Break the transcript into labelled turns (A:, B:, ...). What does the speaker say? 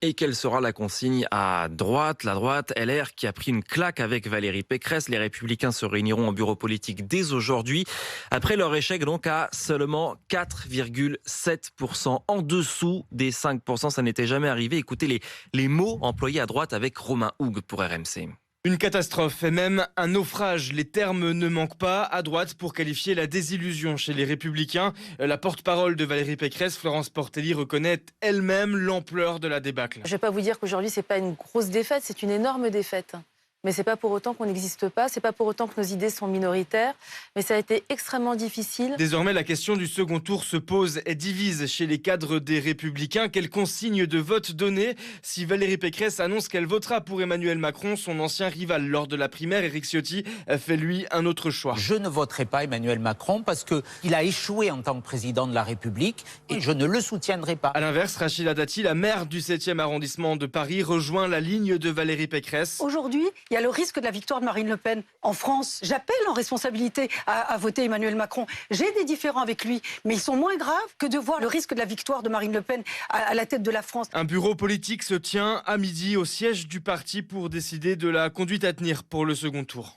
A: Et quelle sera la consigne à droite? La droite, LR, qui a pris une claque avec Valérie Pécresse. Les Républicains se réuniront en bureau politique dès aujourd'hui, après leur échec donc à seulement 4,7%, en dessous des 5%. Ça n'était jamais arrivé. Écoutez les mots employés à droite avec Romain Houg pour RMC.
B: Une catastrophe et même un naufrage. Les termes ne manquent pas à droite pour qualifier la désillusion chez les Républicains. La porte-parole de Valérie Pécresse, Florence Portelli, reconnaît elle-même l'ampleur de la débâcle.
C: Je ne vais pas vous dire qu'aujourd'hui, ce n'est pas une grosse défaite, c'est une énorme défaite. Mais ce n'est pas pour autant qu'on n'existe pas, ce n'est pas pour autant que nos idées sont minoritaires. Mais ça a été extrêmement difficile.
B: Désormais, la question du second tour se pose et divise chez les cadres des Républicains. Quelle consigne de vote donner si Valérie Pécresse annonce qu'elle votera pour Emmanuel Macron? Son ancien rival lors de la primaire, Éric Ciotti, fait lui un autre choix.
D: Je ne voterai pas Emmanuel Macron parce qu'il a échoué en tant que président de la République et je ne le soutiendrai pas.
B: A l'inverse, Rachida Dati, la maire du 7e arrondissement de Paris, rejoint la ligne de Valérie Pécresse.
E: Aujourd'hui, il y a le risque de la victoire de Marine Le Pen en France. J'appelle en responsabilité à voter Emmanuel Macron. J'ai des différends avec lui, mais ils sont moins graves que de voir le risque de la victoire de Marine Le Pen à la tête de la France.
B: Un bureau politique se tient à midi au siège du parti pour décider de la conduite à tenir pour le second tour.